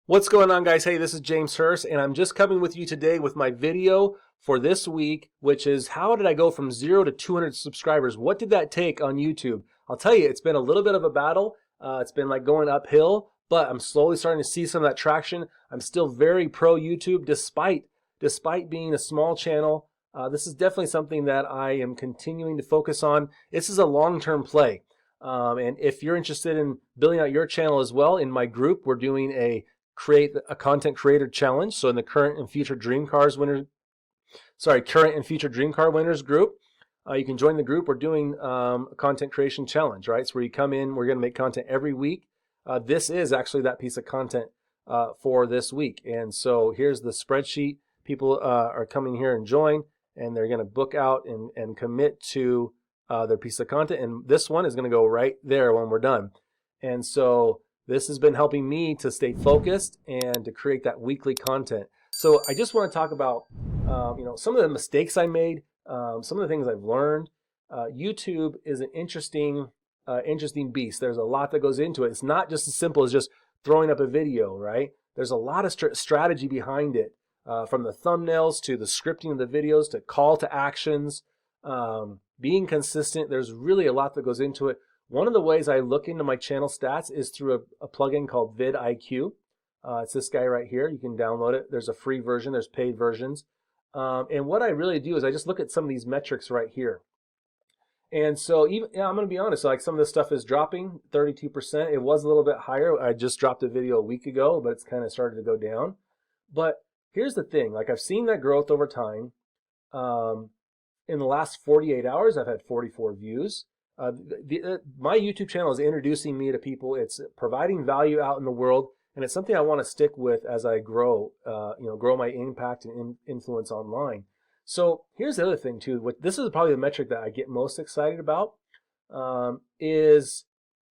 What's going on, guys? Hey, this is James Hurst, and I'm just coming with you today with my video for this week, which is how did I go from 0 to 200 subscribers? What did that take on YouTube? I'll tell you, it's been a little bit of a battle. It's been like going uphill, but I'm slowly starting to see some of that traction. I'm still very pro YouTube despite being a small channel. This is definitely something that I am continuing to focus on. This is a long-term play. And if you're interested in building out your channel as well, in my group, we're doing a create a content creator challenge. So in the current and future dream car winners group, you can join the group. We're doing a content creation challenge, right? So where you come in, we're going to make content every week. This is actually that piece of content for this week. And so here's the spreadsheet. People are coming here and join, and they're going to book out and commit to their piece of content. And this one is going to go right there when we're done. And so this has been helping me to stay focused and to create that weekly content. So I just want to talk about some of the mistakes I made, some of the things I've learned. YouTube is an interesting beast. There's a lot that goes into it. It's not just as simple as just throwing up a video, right? There's a lot of strategy behind it, from the thumbnails to the scripting of the videos to call to actions, being consistent. There's really a lot that goes into it. One of the ways I look into my channel stats is through a plugin called vidIQ. It's this guy right here. You can download it. There's a free version. There's paid versions. And what I really do is I just look at some of these metrics right here. And so I'm going to be honest, like some of this stuff is dropping 32%. It was a little bit higher. I just dropped a video a week ago, but it's kind of started to go down. But here's the thing. Like I've seen that growth over time. In the last 48 hours, I've had 44 views. My YouTube channel is introducing me to people. It's providing value out in the world, and it's something I want to stick with as I grow, grow my impact and influence online. So here's the other thing too. This is probably the metric that I get most excited about. Is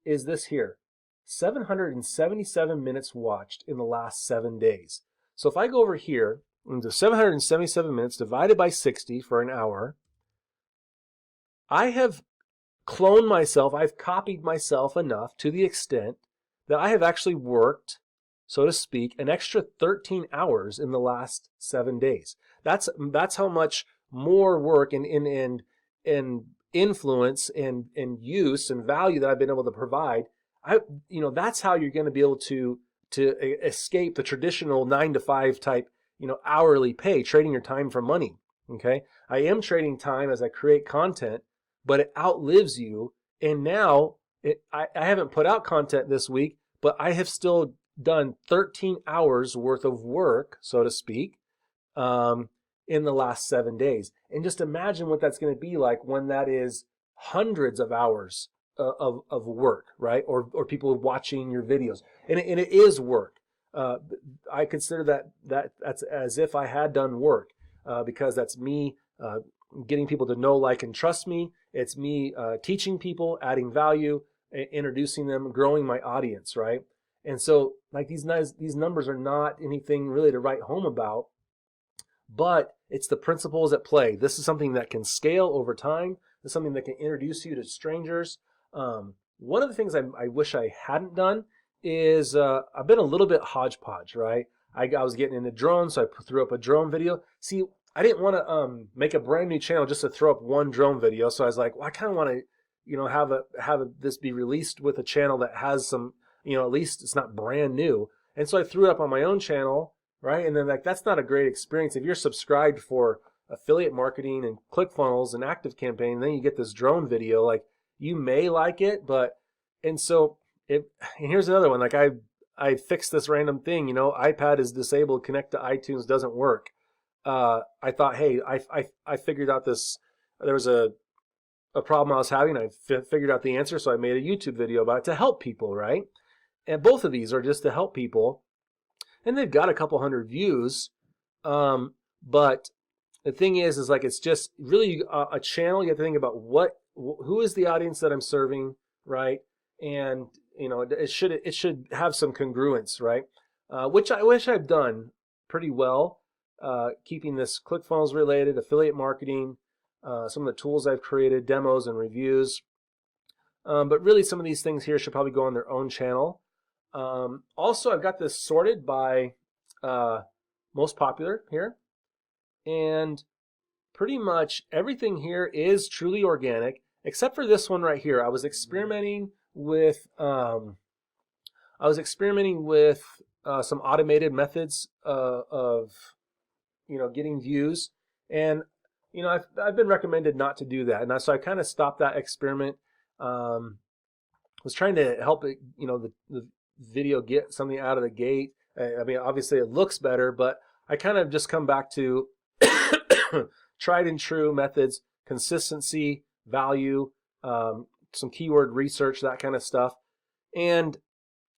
this here? 777 minutes watched in the last 7 days. So if I go over here into 777 minutes divided by 60 for an hour, I have cloned myself, I've copied myself enough to the extent that I have actually worked, so to speak, an extra 13 hours in the last 7 days. That's how much more work and influence and use and value that I've been able to provide. That's how you're going to be able to escape the traditional 9 to 5 type, hourly pay, trading your time for money. Okay, I am trading time as I create content, but it outlives you. And now I haven't put out content this week, but I have still done 13 hours worth of work, so to speak, in the last 7 days. And just imagine what that's going to be like when that is hundreds of hours of work, right? Or people watching your videos. And it is work. I consider that's as if I had done work, because that's me getting people to know, like, and trust me. It's me teaching people, adding value, introducing them, growing my audience, right? And so, like, these numbers are not anything really to write home about, but it's the principles at play. This is something that can scale over time. It's something that can introduce you to strangers. One of the things I wish I hadn't done is I've been a little bit hodgepodge, right? I was getting into drones, so I threw up a drone video. See, I didn't want to make a brand new channel just to throw up one drone video. So I was like, well, I kind of want to, have this be released with a channel that has some, at least it's not brand new. And so I threw it up on my own channel, right? And then, like, that's not a great experience. If you're subscribed for affiliate marketing and ClickFunnels and ActiveCampaign, then you get this drone video, like, you may like it, and here's another one. Like, I fixed this random thing, iPad is disabled, connect to iTunes, doesn't work. I thought, hey, I figured out this. There was a problem I was having. I figured out the answer, so I made a YouTube video about it to help people, right? And both of these are just to help people, and they've got a couple hundred views. But the thing is like, it's just really a channel. You have to think about who is the audience that I'm serving, right? And it should have some congruence, right? Which I wish I've done pretty well. Keeping this ClickFunnels related, affiliate marketing, some of the tools I've created, demos and reviews. But really, some of these things here should probably go on their own channel. Also, I've got this sorted by most popular here, and pretty much everything here is truly organic, except for this one right here. I was experimenting with some automated methods of getting views, and I've been recommended not to do that, and so I kind of stopped that experiment. Was trying to help it, the video get something out of the gate. I mean, obviously it looks better, but I kind of just come back to tried and true methods, consistency, value, some keyword research, that kind of stuff. And,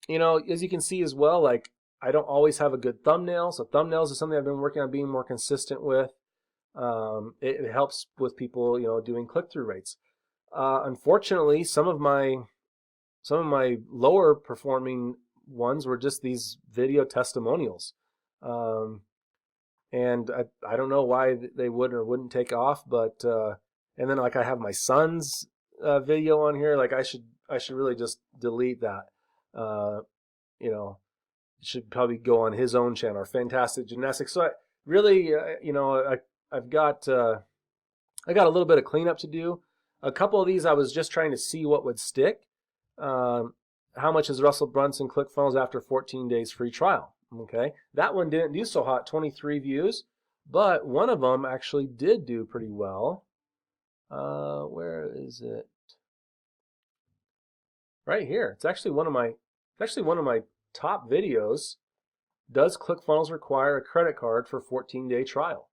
as you can see as well, like I don't always have a good thumbnail. So thumbnails is something I've been working on being more consistent with. It helps with people, doing click-through rates. Unfortunately, some of my lower performing ones were just these video testimonials. And I don't know why they would or wouldn't take off, but and then like I have my son's video on here. Like I should really just delete that. It should probably go on his own channel, Fantastic Gymnastics. So I really, I've got I got a little bit of cleanup to do. A couple of these I was just trying to see what would stick. How much is Russell Brunson ClickFunnels after 14 days free trial? Okay, that one didn't do so hot, 23 views, but one of them actually did do pretty well. Where is it? Right here. It's actually one of my top videos. Does ClickFunnels require a credit card for 14-day trial?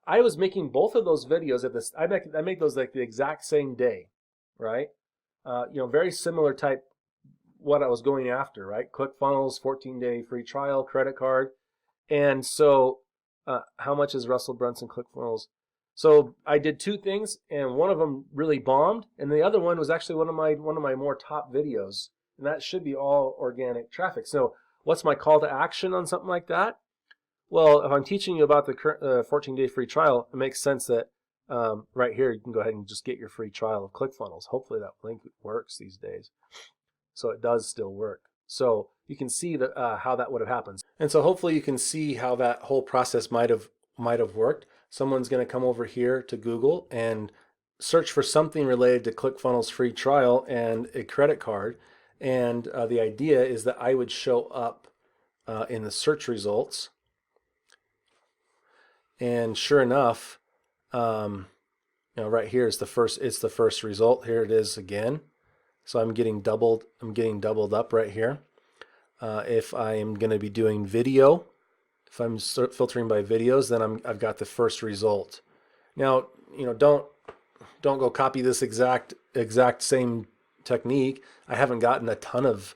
I was making both of those videos at this. I make those like the exact same day, right? Very similar type. What I was going after, right? ClickFunnels, 14-day free trial, credit card. And so how much is Russell Brunson ClickFunnels? So I did two things, and one of them really bombed, and the other one was actually one of my more top videos, and that should be all organic traffic. So what's my call to action on something like that? Well, if I'm teaching you about the 14-day free trial, it makes sense that right here you can go ahead and just get your free trial of ClickFunnels. Hopefully that link works these days. So it does still work. So you can see that how that would have happened. And so hopefully you can see how that whole process might have worked. Someone's going to come over here to Google and search for something related to ClickFunnels free trial and a credit card. And the idea is that I would show up in the search results. And sure enough, right here is the first. It's the first result. Here it is again. So I'm getting doubled up right here. If I am going to be doing video, if I'm filtering by videos, then I've got the first result. Now, don't go copy this exact same technique. I haven't gotten a ton of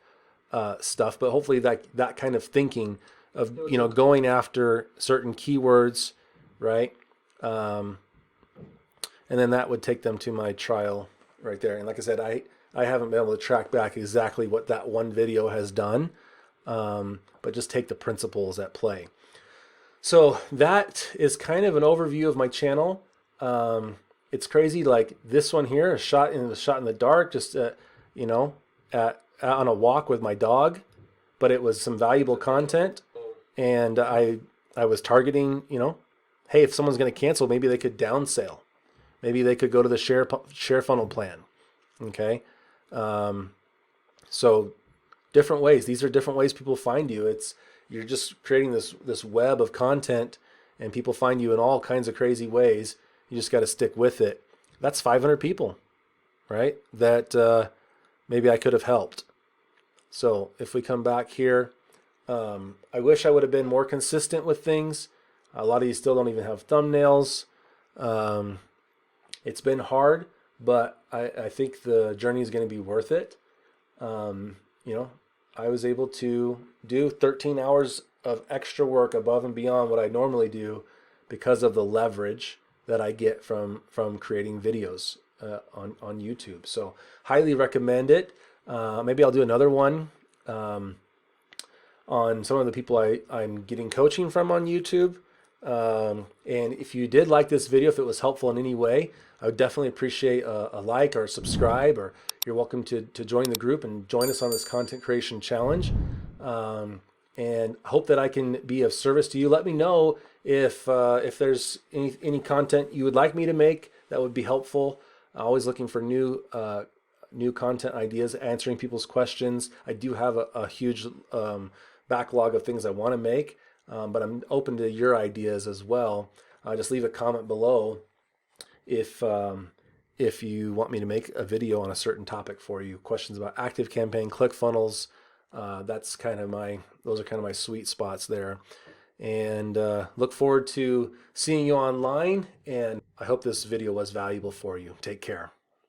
stuff, but hopefully that kind of thinking of going after certain keywords, right? And then that would take them to my trial right there. And like I said, I haven't been able to track back exactly what that one video has done, but just take the principles at play. So that is kind of an overview of my channel. It's crazy, like this one here, a shot in the dark, just on a walk with my dog, but it was some valuable content, and I was targeting, hey, if someone's going to cancel, maybe they could downsell, maybe they could go to the share funnel plan. Okay. So different ways. These are different ways people find you. You're just creating this web of content, and people find you in all kinds of crazy ways. You just got to stick with it. That's 500 people, right? That maybe I could have helped. So if we come back here, I wish I would have been more consistent with things. A lot of you still don't even have thumbnails. It's been hard, but I think the journey is going to be worth it. I was able to do 13 hours of extra work above and beyond what I normally do because of the leverage that I get from creating videos on YouTube. So highly recommend it. Maybe I'll do another one on some of the people I'm getting coaching from on YouTube. And if you did like this video, if it was helpful in any way, I would definitely appreciate a like or a subscribe, or you're welcome to join the group and join us on this content creation challenge. And hope that I can be of service to you. Let me know if there's any content you would like me to make that would be helpful. Always looking for new content ideas, answering people's questions. I do have a huge backlog of things I want to make, but I'm open to your ideas as well. Just leave a comment below if you want me to make a video on a certain topic for you. Questions about ActiveCampaign, ClickFunnels. Those are kind of my sweet spots there. And look forward to seeing you online. And I hope this video was valuable for you. Take care.